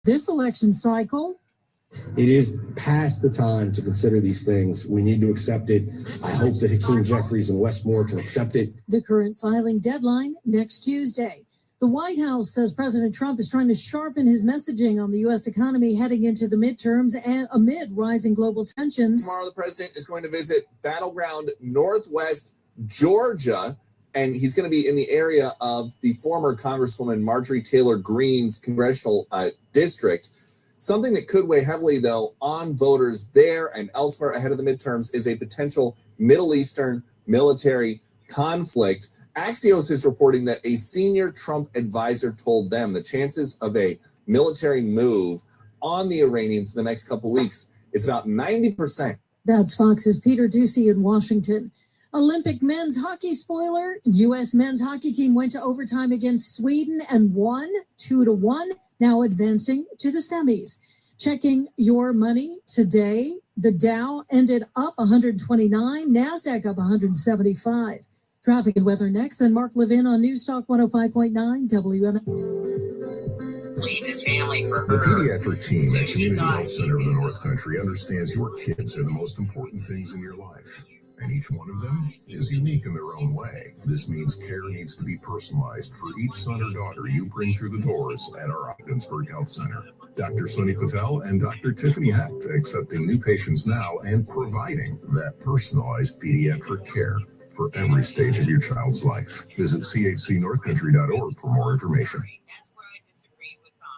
this election cycle. It is past the time to consider these things. We need to accept it. I hope that Hakeem Jeffries and Westmore can accept it. The current filing deadline next Tuesday. The White House says President Trump is trying to sharpen his messaging on the U.S. economy heading into the midterms and amid rising global tensions. Tomorrow, the president is going to visit battleground Northwest Georgia, and he's going to be in the area of the former Congresswoman Marjorie Taylor Greene's congressional district. Something that could weigh heavily, though, on voters there and elsewhere ahead of the midterms is a potential Middle Eastern military conflict. Axios is reporting that a senior Trump advisor told them the chances of a military move on the Iranians in the next couple of weeks is about 90%. That's Fox's Peter Ducey in Washington. Olympic men's hockey spoiler. U.S. men's hockey team went to overtime against Sweden and won 2-1. Now advancing to the semis. Checking your money today, the Dow ended up 129, NASDAQ up 175. Traffic and weather next, then Mark Levin on Newstalk 105.9 WM. Leave his family for her. The pediatric team at Community Health Center of the North Country understands your kids are the most important things in your life. And each one of them is unique in their own way. This means care needs to be personalized for each son or daughter you bring through the doors at our Ogdensburg Health Center. Dr. Sunny Patel and Dr. Tiffany Hecht accepting new patients now and providing that personalized pediatric care for every stage of your child's life. Visit chcnorthcountry.org for more information.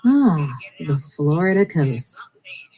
The Florida coast.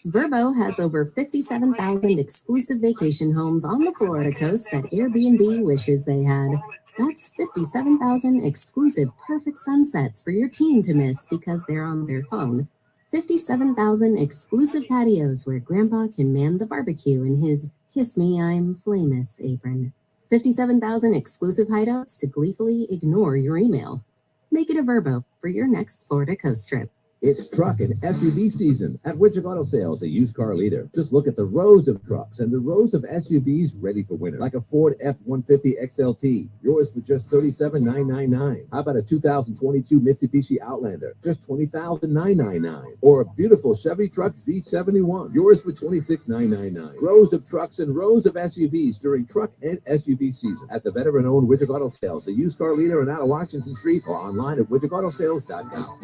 Vrbo has over 57,000 exclusive vacation homes on the Florida coast that Airbnb wishes they had. That's 57,000 exclusive perfect sunsets for your teen to miss because they're on their phone. 57,000 exclusive patios where Grandpa can man the barbecue in his Kiss Me, I'm Famous apron. 57,000 exclusive hideouts to gleefully ignore your email. Make it a Vrbo for your next Florida coast trip. It's truck and SUV season at Widget Auto Sales, a used car leader. Just look at the rows of trucks and the rows of SUVs ready for winter, like a Ford F-150 XLT, yours for just $37,999. How about a 2022 Mitsubishi Outlander, just $20,999? Or a beautiful Chevy truck Z71, yours for $26,999. Rows of trucks and rows of SUVs during truck and SUV season at the veteran-owned Widget Auto Sales, a used car leader in out of Washington Street, or online at widgetautosales.com.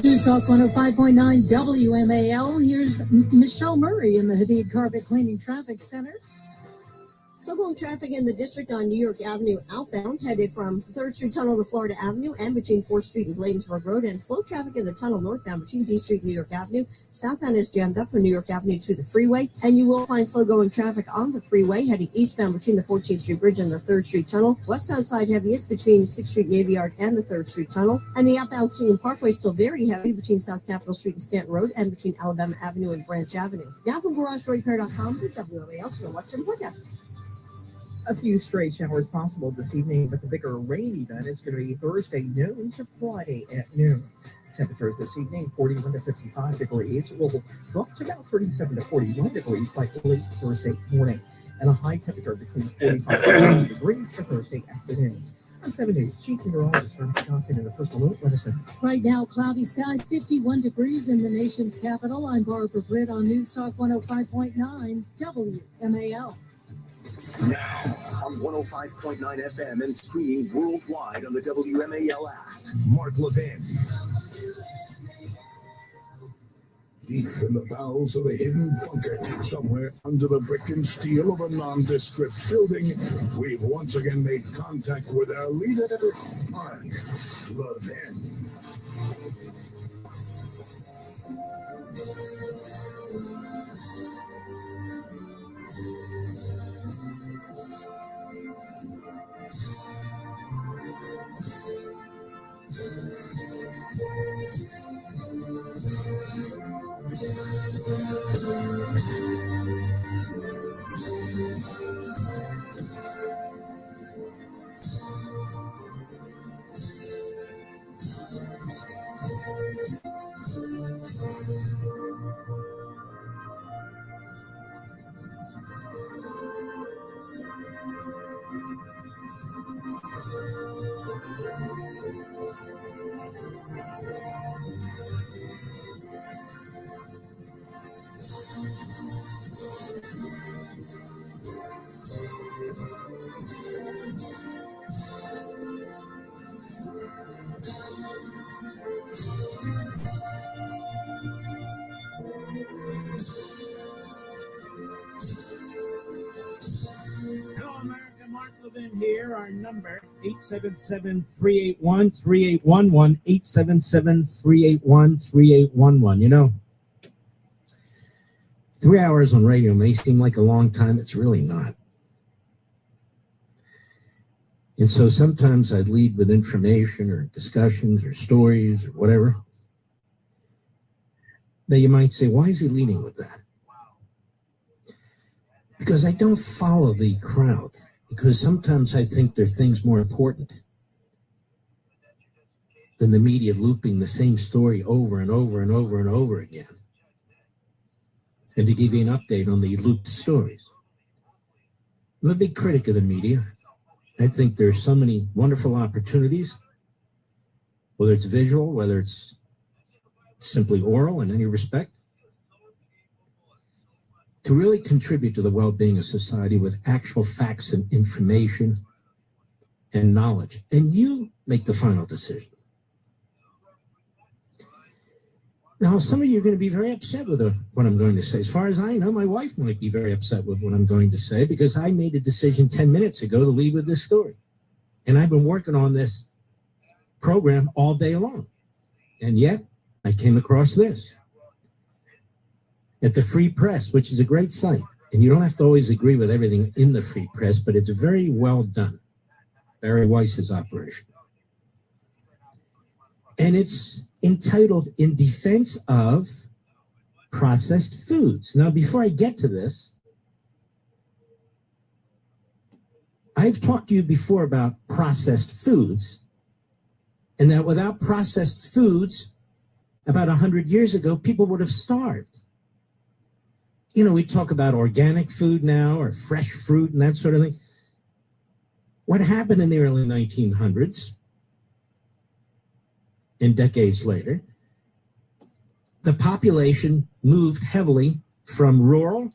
News Talk 105.9 WMAL. Here's Michelle Murray in the Hadid Carpet Cleaning Traffic Center. Slow-going traffic in the district on New York Avenue outbound, headed from 3rd Street Tunnel to Florida Avenue and between 4th Street and Bladensburg Road, and slow traffic in the tunnel northbound between D Street and New York Avenue. Southbound is jammed up from New York Avenue to the freeway, and you will find slow-going traffic on the freeway heading eastbound between the 14th Street Bridge and the 3rd Street Tunnel. Westbound side heaviest between 6th Street Navy Yard and the 3rd Street Tunnel, and the outbound Union Parkway still very heavy between South Capitol Street and Stanton Road and between Alabama Avenue and Branch Avenue. Now from GarageDoorRepair.com to WMAL, still watch and forecast. A few stray showers possible this evening, but the bigger rain event is going to be Thursday noon to Friday at noon. Temperatures this evening, 41 to 55 degrees, will drop to about 37 to 41 degrees by late Thursday morning, and a high temperature between 45 and 50 degrees for Thursday afternoon. I'm 7 News Chief Meteorologist Ron Johnson in the First Alert Weather Center. Right now, cloudy skies, 51 degrees in the nation's capital. I'm Barbara Britt on News Talk 105.9 WMAL. Now on 105.9 FM and streaming worldwide on the WMAL app. Mark Levin. Deep in the bowels of a hidden bunker, somewhere under the brick and steel of a nondescript building, we've once again made contact with our leader, Mark Levin. Hello, America. Mark Levin here. Our number, 877-381-3811, 877-381-3811. You know, 3 hours on radio may seem like a long time. It's really not. And so sometimes I'd lead with information or discussions or stories or whatever. That you might say, why is he leading with that? Because I don't follow the crowd. Because sometimes I think there's things more important than the media looping the same story over and over and over and over again. And to give you an update on the looped stories. I'm a big critic of the media. I think there's so many wonderful opportunities, whether it's visual, whether it's simply oral in any respect, to really contribute to the well-being of society with actual facts and information and knowledge. And you make the final decision. Now, some of you are going to be very upset with what I'm going to say. As far as I know, my wife might be very upset with what I'm going to say because I made a decision 10 minutes ago to lead with this story. And I've been working on this program all day long. And yet, I came across this at the Free Press, which is a great site. And you don't have to always agree with everything in the Free Press, but it's very well done. Barry Weiss's operation. And it's entitled In Defense of Processed Foods. Now, before I get to this, I've talked to you before about processed foods, and that without processed foods, about 100 years ago, people would have starved. You know, we talk about organic food now or fresh fruit and that sort of thing. What happened in the early 1900s and decades later, the population moved heavily from rural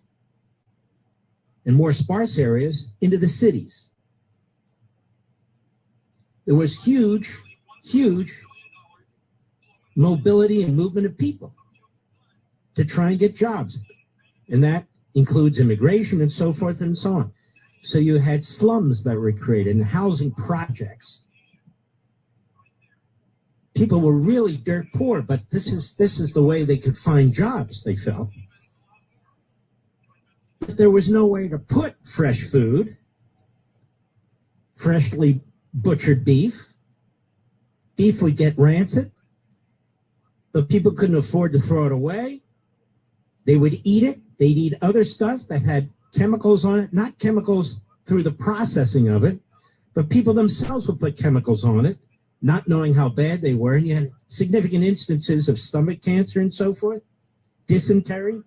and more sparse areas into the cities. There was huge mobility and movement of people to try and get jobs. And that includes immigration and so forth and so on. So you had slums that were created and housing projects. People were really dirt poor, but this is the way they could find jobs, they felt. But there was no way to put fresh food, freshly butchered beef. Beef would get rancid, but people couldn't afford to throw it away. They would eat it. They'd eat other stuff that had chemicals on it, not chemicals through the processing of it, but people themselves would put chemicals on it, not knowing how bad they were. And you had significant instances of stomach cancer and so forth, dysentery.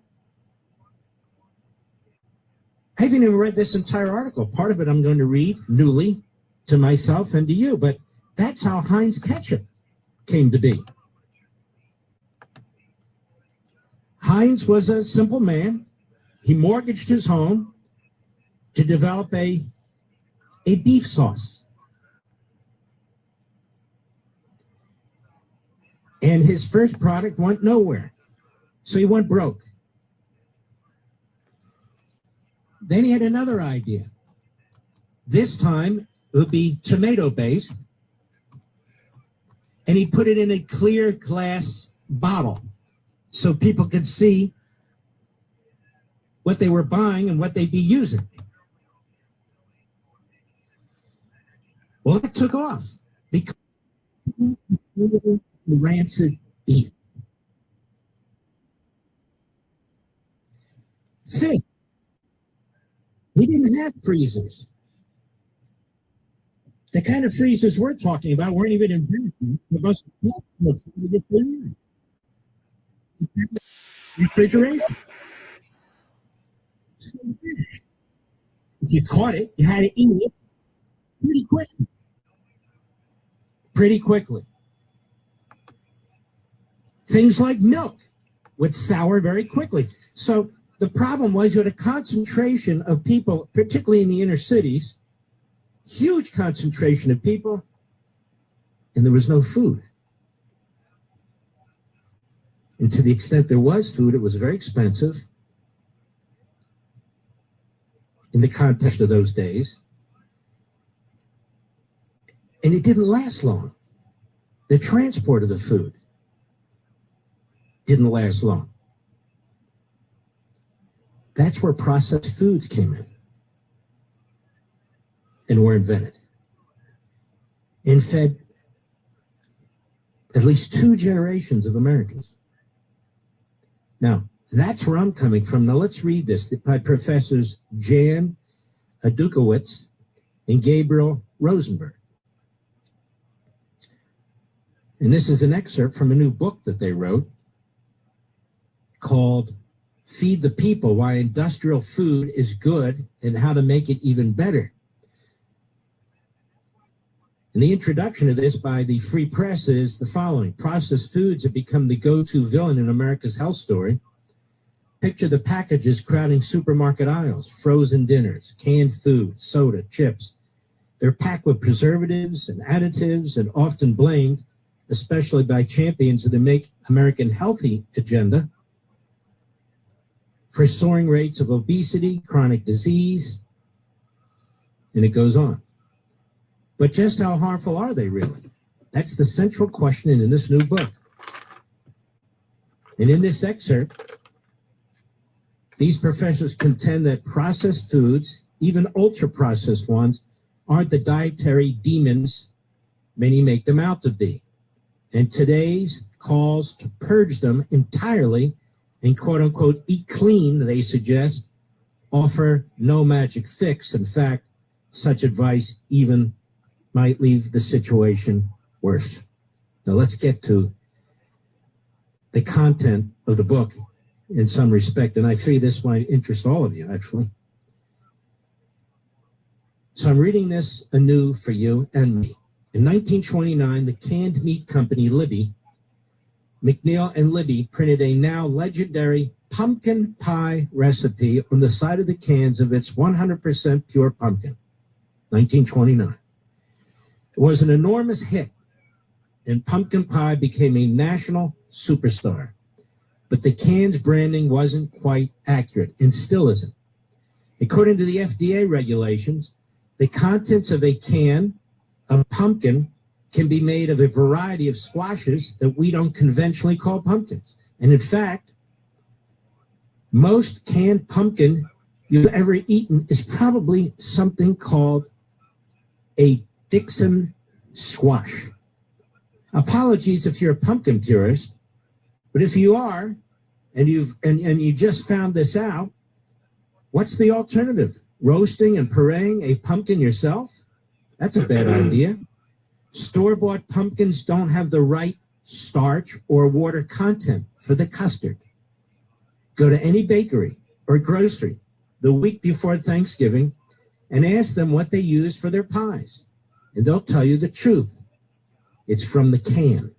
I haven't even read this entire article. Part of it I'm going to read newly to myself and to you, but that's how Heinz ketchup came to be. Heinz was a simple man. He mortgaged his home to develop a beef sauce. And his first product went nowhere. So he went broke. Then he had another idea. This time it would be tomato-based. And he put it in a clear glass bottle so people could see what they were buying and what they'd be using. Well, it took off because rancid beef. Fish. We didn't have freezers. The kind of freezers we're talking about weren't even invented. Refrigeration. If you caught it, you had to eat it pretty quickly. Things like milk would sour very quickly. So the problem was you had a concentration of people, particularly in the inner cities, huge concentration of people, and there was no food. And to the extent there was food, it was very expensive. in the context of those days. And it didn't last long. The transport of the food didn't last long. That's where processed foods came in and were invented and fed at least 2 generations of Americans. Now, that's where I'm coming from. Now, let's read this by Professors Jan Adukowitz and Gabriel Rosenberg. And this is an excerpt from a new book that they wrote called Feed the People, Why Industrial Food is Good and How to Make It Even Better. And the introduction of this by the Free Press is the following. Processed foods have become the go-to villain in America's health story. Picture the packages crowding supermarket aisles, frozen dinners, canned food, soda, chips. They're packed with preservatives and additives and often blamed, especially by champions of the Make American Healthy agenda, for soaring rates of obesity, chronic disease, and it goes on. But just how harmful are they really? That's the central question in this new book. And in this excerpt, these professors contend that processed foods, even ultra-processed ones, aren't the dietary demons many make them out to be. And today's calls to purge them entirely and quote-unquote eat clean, they suggest, offer no magic fix. In fact, such advice even might leave the situation worse. Now let's get to the content of the book in some respect, and I figure this might interest all of you, actually. So I'm reading this anew for you and me. In 1929, the canned meat company Libby, McNeil and Libby, printed a now legendary pumpkin pie recipe on the side of the cans of its 100% pure pumpkin. 1929. It was an enormous hit, and pumpkin pie became a national superstar. But the can's branding wasn't quite accurate, and still isn't. According to the FDA regulations, the contents of a can of pumpkin can be made of a variety of squashes that we don't conventionally call pumpkins. And in fact, most canned pumpkin you've ever eaten is probably something called a Dixon squash. Apologies if you're a pumpkin purist, but if you are, and you just found this out, what's the alternative? Roasting and pureeing a pumpkin yourself? That's a bad idea. Store-bought pumpkins don't have the right starch or water content for the custard. Go to any bakery or grocery the week before Thanksgiving and ask them what they use for their pies. And they'll tell you the truth. It's from the can.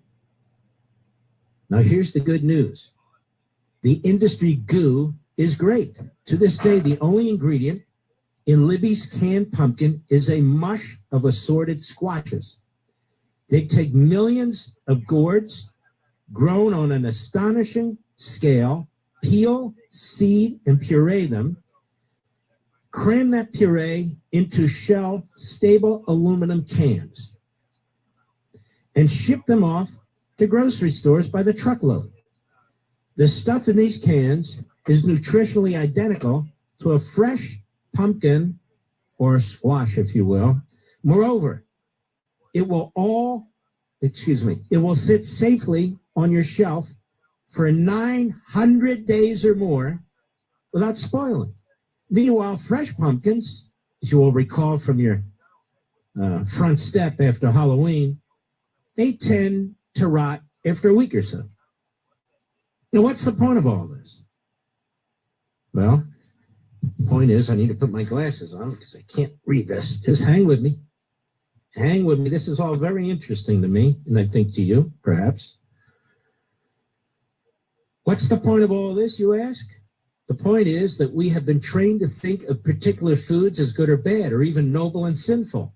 Now here's the good news. The industry goo is great. To this day, the only ingredient in Libby's canned pumpkin is a mush of assorted squashes. They take millions of gourds grown on an astonishing scale, peel, seed, and puree them, cram that puree into shell-stable aluminum cans, and ship them off to grocery stores by the truckload. The stuff in these cans is nutritionally identical to a fresh pumpkin or a squash, if you will. Moreover, it will sit safely on your shelf for 900 days or more without spoiling. Meanwhile, fresh pumpkins, as you will recall from your front step after Halloween, they tend to rot after a week or so. Now, what's the point of all this? Well, the point is I need to put my glasses on because I can't read this. Just hang with me. Hang with me. This is all very interesting to me, and I think to you, perhaps. What's the point of all this, you ask? The point is that we have been trained to think of particular foods as good or bad, or even noble and sinful.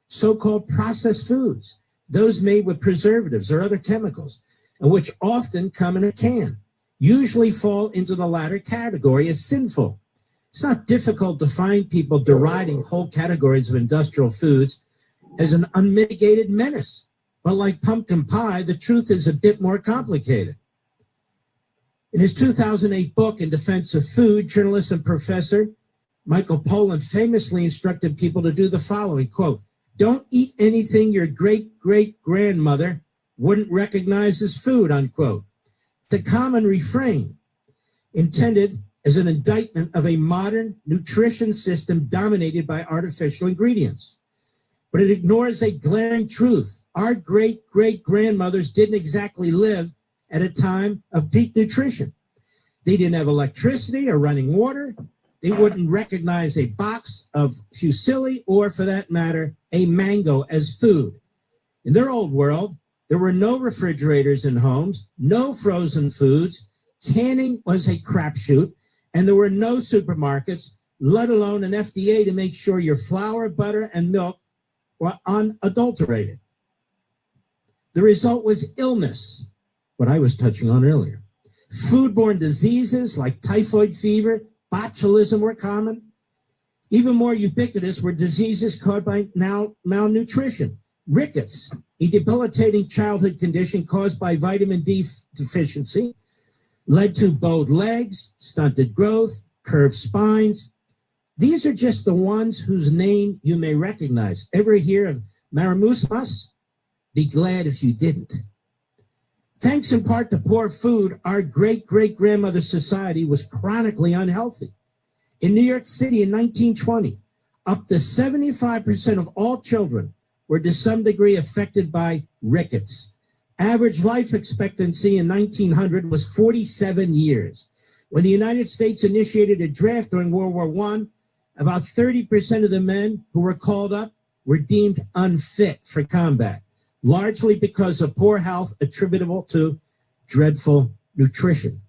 So-called processed foods, those made with preservatives or other chemicals, and which often come in a can, usually fall into the latter category as sinful. It's not difficult to find people deriding whole categories of industrial foods as an unmitigated menace. But like pumpkin pie, the truth is a bit more complicated. In his 2008 book, In Defense of Food, journalist and professor Michael Pollan famously instructed people to do the following, quote, "Don't eat anything your great-great-grandmother wouldn't recognize as food," unquote. It's a common refrain intended as an indictment of a modern nutrition system dominated by artificial ingredients. But it ignores a glaring truth. Our great-great-grandmothers didn't exactly live at a time of peak nutrition. They didn't have electricity or running water. They wouldn't recognize a box of fusilli or, for that matter, a mango as food. In their old world, there were no refrigerators in homes, no frozen foods, canning was a crapshoot, and there were no supermarkets, let alone an FDA to make sure your flour, butter, and milk were unadulterated. The result was illness, what I was touching on earlier. Foodborne diseases like typhoid fever, botulism were common. Even more ubiquitous were diseases caused by malnutrition. Rickets, a debilitating childhood condition caused by vitamin D deficiency, led to bowed legs, stunted growth, curved spines. These are just the ones whose name you may recognize. Ever hear of marmosmas? Be glad if you didn't. Thanks in part to poor food, our great-great-grandmother society was chronically unhealthy. In New York City in 1920, up to 75% of all children were to some degree affected by rickets. Average life expectancy in 1900 was 47 years. When the United States initiated a draft during World War I, about 30% of the men who were called up were deemed unfit for combat, largely because of poor health attributable to dreadful nutrition.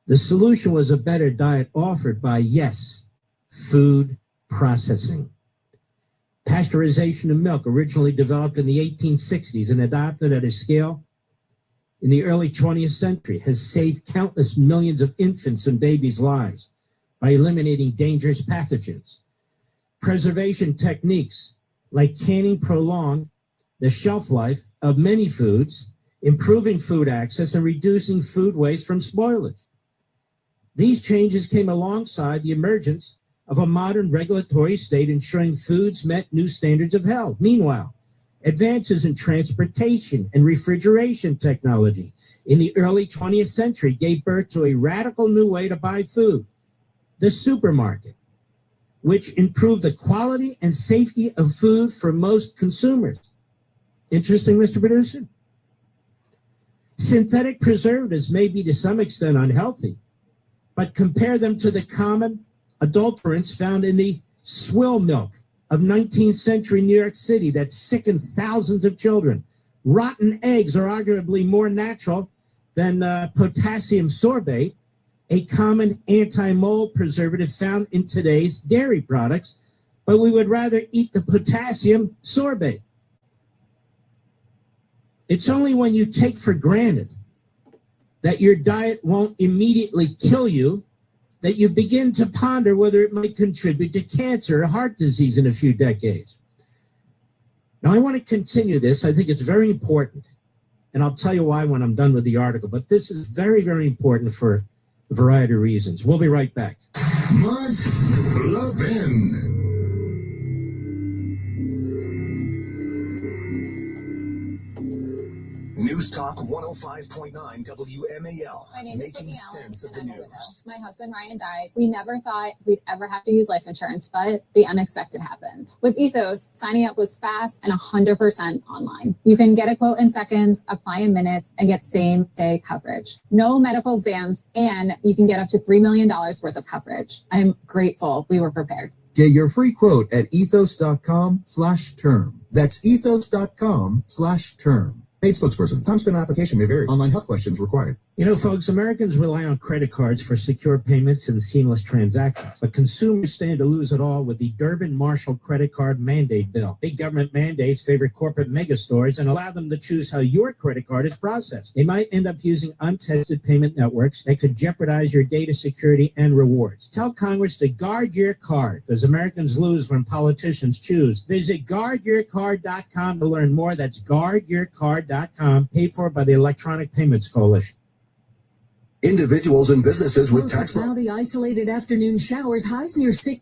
The solution was a better diet offered by, yes, food processing. Pasteurization of milk, originally developed in the 1860s and adopted at a scale in the early 20th century, has saved countless millions of infants and babies' lives by eliminating dangerous pathogens. Preservation techniques like canning prolong the shelf life of many foods, improving food access and reducing food waste from spoilage. These changes came alongside the emergence of a modern regulatory state ensuring foods met new standards of health. Meanwhile, advances in transportation and refrigeration technology in the early 20th century gave birth to a radical new way to buy food, the supermarket, which improved the quality and safety of food for most consumers. Interesting, Mr. Producer? Synthetic preservatives may be to some extent unhealthy, but compare them to the common adulterants found in the swill milk of 19th century New York City that sickened thousands of children. Rotten eggs are arguably more natural than potassium sorbate, a common anti-mold preservative found in today's dairy products, but we would rather eat the potassium sorbate. It's only when you take for granted that your diet won't immediately kill you that you begin to ponder whether it might contribute to cancer or heart disease in a few decades. Now, I want to continue this. I think it's very important, and I'll tell you why when I'm done with the article, but this is very, very important for a variety of reasons. We'll be right back. Mark Levin. News Talk 105.9 WMAL, making sense of the news. My husband Ryan died. We never thought we'd ever have to use life insurance, but the unexpected happened. With Ethos, signing up was fast and 100% online. You can get a quote in seconds, apply in minutes, and get same-day coverage. No medical exams, and you can get up to $3 million worth of coverage. I'm grateful we were prepared. Get your free quote at ethos.com/term. That's ethos.com/term. Paid spokesperson. Time spent on application may vary. Online health questions required. You know, folks, Americans rely on credit cards for secure payments and seamless transactions. But consumers stand to lose it all with the Durbin-Marshall credit card mandate bill. Big government mandates favor corporate megastores and allow them to choose how your credit card is processed. They might end up using untested payment networks that could jeopardize your data security and rewards. Tell Congress to guard your card, because Americans lose when politicians choose. Visit guardyourcard.com to learn more. That's guardyourcard.com, paid for by the Electronic Payments Coalition. Individuals and businesses with Mostly tax cloudy, isolated afternoon showers. Highs near 6.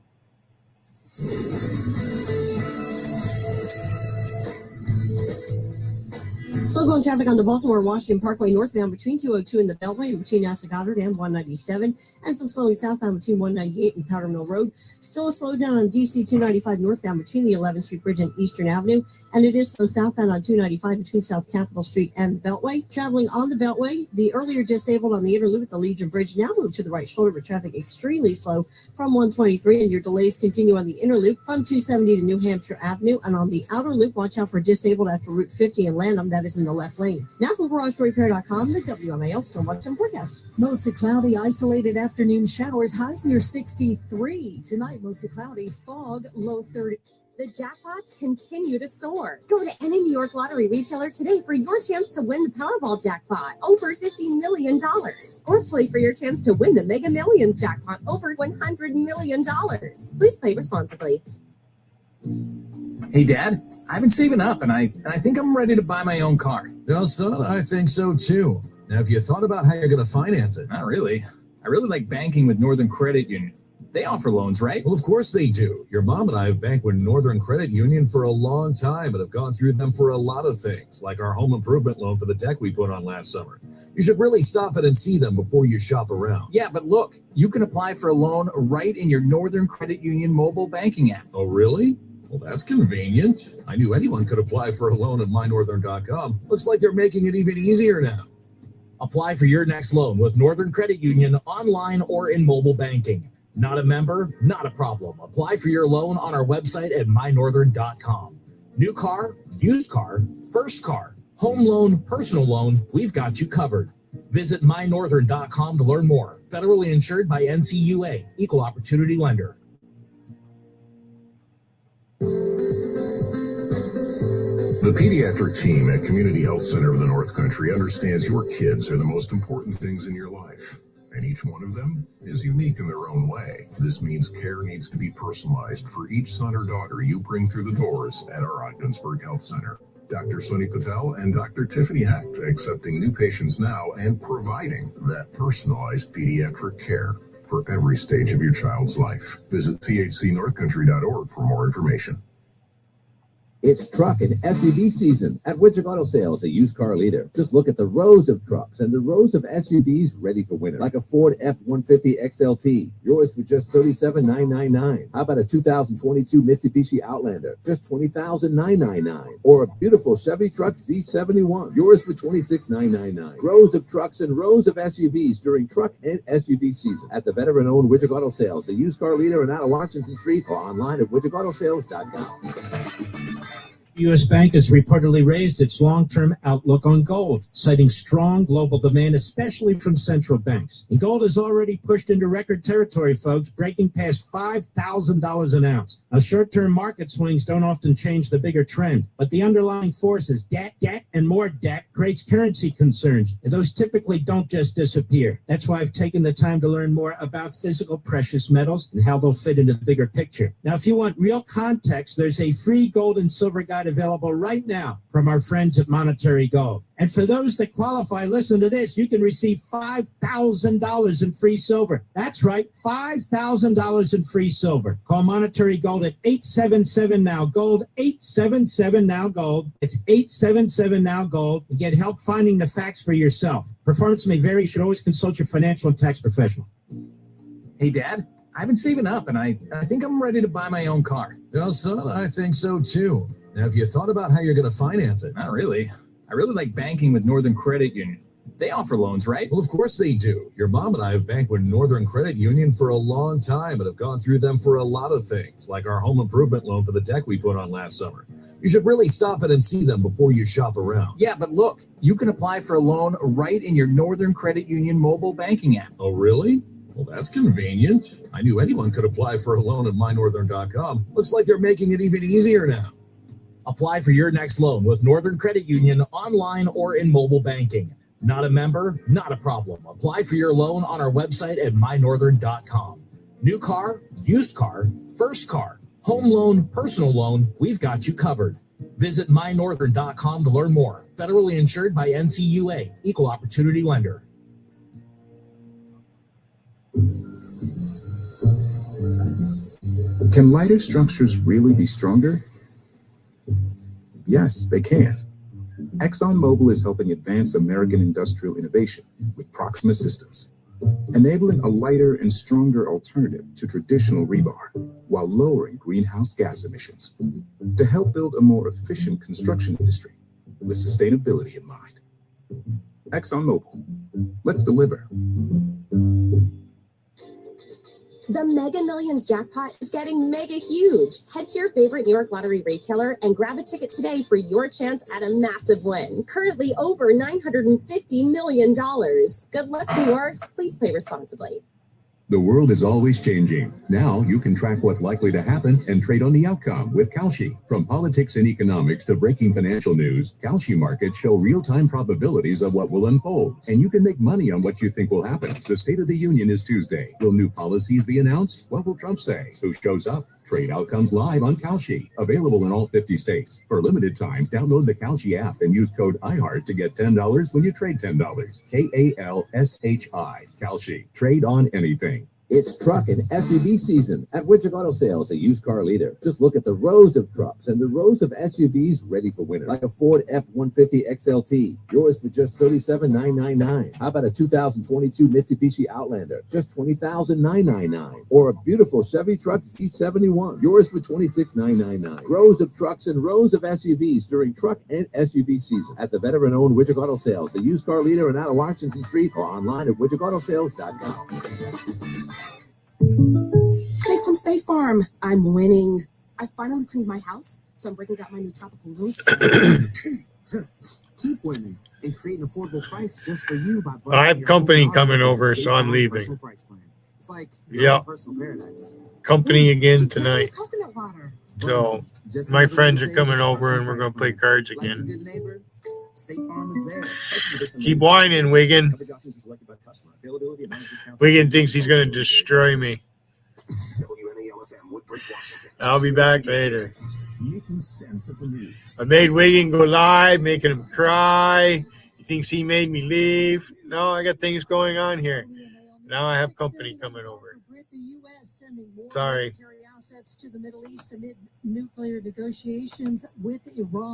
Slow going traffic on the Baltimore-Washington Parkway northbound between 202 and the Beltway and between Asa Goddard and 197, and some slowing southbound between 198 and Powder Mill Road. Still a slowdown on DC 295 northbound between the 11th Street Bridge and Eastern Avenue, and it is slow southbound on 295 between South Capitol Street and the Beltway. Traveling on the Beltway, the earlier disabled on the inner loop at the Legion Bridge now moved to the right shoulder with traffic extremely slow from 123, and your delays continue on the inner loop from 270 to New Hampshire Avenue, and on the outer loop, watch out for disabled after Route 50 in Lanham. That is in the left lane. Now from GarageDoorRepair.com, the WMAL Storm Watch and Forecast. Mostly cloudy, isolated afternoon showers. Highs near 63. Tonight, mostly cloudy, fog, low 30. The jackpots continue to soar. Go to any New York lottery retailer today for your chance to win the Powerball jackpot, over $50 million. Or play for your chance to win the Mega Millions jackpot, over $100 million. Please play responsibly. Hey, Dad, I've been saving up, and I think I'm ready to buy my own car. Well, son, I think so too. Now, have you thought about how you're going to finance it? Not really. I really like banking with Northern Credit Union. They offer loans, right? Well, of course they do. Your mom and I have banked with Northern Credit Union for a long time and have gone through them for a lot of things, like our home improvement loan for the deck we put on last summer. You should really stop it and see them before you shop around. Yeah, but look, you can apply for a loan right in your Northern Credit Union mobile banking app. Oh, really? Well, that's convenient. I knew anyone could apply for a loan at mynorthern.com. Looks like they're making it even easier now. Apply for your next loan with Northern Credit Union online or in mobile banking. Not a member? Not a problem. Apply for your loan on our website at mynorthern.com. New car, used car, first car, home loan, personal loan, we've got you covered. Visit mynorthern.com to learn more. Federally insured by NCUA, Equal Opportunity Lender. The pediatric team at Community Health Center of the North Country understands your kids are the most important things in your life, and each one of them is unique in their own way. This means care needs to be personalized for each son or daughter you bring through the doors at our Ogdensburg Health Center. Dr. Sunny Patel and Dr. Tiffany Hecht accepting new patients now and providing that personalized pediatric care for every stage of your child's life. Visit thcnorthcountry.org for more information. It's truck and SUV season at Widget Auto Sales, a used car leader. Just look at the rows of trucks and the rows of SUVs ready for winter, like a Ford F-150 XLT, yours for just $37,999. How about a 2022 Mitsubishi Outlander, just $20,999? Or a beautiful Chevy Truck Z71, yours for $26,999. Rows of trucks and rows of SUVs during truck and SUV season at the veteran-owned Widget Auto Sales, a used car leader in out of Washington Street, or online at widgetautosales.com. U.S. Bank has reportedly raised its long-term outlook on gold, citing strong global demand, especially from central banks. And gold has already pushed into record territory, folks, breaking past $5,000 an ounce. Now, short-term market swings don't often change the bigger trend, but the underlying forces, debt, and more debt, creates currency concerns, and those typically don't just disappear. That's why I've taken the time to learn more about physical precious metals and how they'll fit into the bigger picture. Now, if you want real context, there's a free gold and silver guide available right now from our friends at Monetary Gold. And for those that qualify, listen to this, you can receive $5,000 in free silver. That's right, $5,000 in free silver. Call Monetary Gold at 877-NOW-GOLD, 877-NOW-GOLD. It's 877-NOW-GOLD. And get help finding the facts for yourself. Performance may vary. You should always consult your financial and tax professional. Hey, Dad, I've been saving up, and I think I'm ready to buy my own car. Well, son, I think so too. Now, have you thought about how you're going to finance it? Not really. I really like banking with Northern Credit Union. They offer loans, right? Well, of course they do. Your mom and I have banked with Northern Credit Union for a long time and have gone through them for a lot of things, like our home improvement loan for the deck we put on last summer. You should really stop in and see them before you shop around. Yeah, but look, you can apply for a loan right in your Northern Credit Union mobile banking app. Oh, really? Well, that's convenient. I knew anyone could apply for a loan at mynorthern.com. Looks like they're making it even easier now. Apply for your next loan with Northern Credit Union online or in mobile banking. Not a member? Not a problem. Apply for your loan on our website at mynorthern.com. New car, used car, first car, home loan, personal loan, we've got you covered. Visit mynorthern.com to learn more. Federally insured by NCUA, Equal Opportunity Lender. Can lighter structures really be stronger? Yes, they can. ExxonMobil is helping advance American industrial innovation with Proxima Systems, enabling a lighter and stronger alternative to traditional rebar while lowering greenhouse gas emissions to help build a more efficient construction industry with sustainability in mind. ExxonMobil, let's deliver. The Mega Millions jackpot is getting mega huge. Head to your favorite New York Lottery retailer and grab a ticket today for your chance at a massive win. Currently over $950 million. Good luck, New York. Please play responsibly. The world is always changing. Now you can track what's likely to happen and trade on the outcome with Kalshi. From politics and economics to breaking financial news, Kalshi markets show real-time probabilities of what will unfold, and you can make money on what you think will happen. The State of the Union is Tuesday. Will new policies be announced? What will Trump say? Who shows up? Trade outcomes live on Kalshi. Available in all 50 states. For a limited time, download the Kalshi app and use code IHEART to get $10 when you trade $10. KALSHI. Kalshi. Trade on anything. It's truck and SUV season at Widget Auto Sales, a used car leader. Just look at the rows of trucks and the rows of SUVs ready for winter, like a Ford F-150 XLT, yours for just $37,999. How about a 2022 Mitsubishi Outlander, just $20,999? Or a beautiful Chevy truck C71, yours for $26,999. Rows of trucks and rows of SUVs during truck and SUV season at the veteran-owned Widget Auto Sales, the used car leader in out of Washington Street, or online at widgetautosales.com. Jake from State Farm. I'm winning. I finally cleaned my house, so I'm breaking out my new tropical rose. Keep winning and create an affordable price just for you by I have company coming over, so I'm leaving. It's like yeah, personal paradise. Company again tonight. So my friends are coming over, and we're going to play cards again. State Farm is there. Keep whining, Wiggin. Wiggin thinks he's going to destroy me. I'll be back later. I made Wiggin go live, making him cry. He thinks he made me leave. No, I got things going on here. Now I have company coming over. Sorry. Assets to the Middle East amid nuclear negotiations with Iran.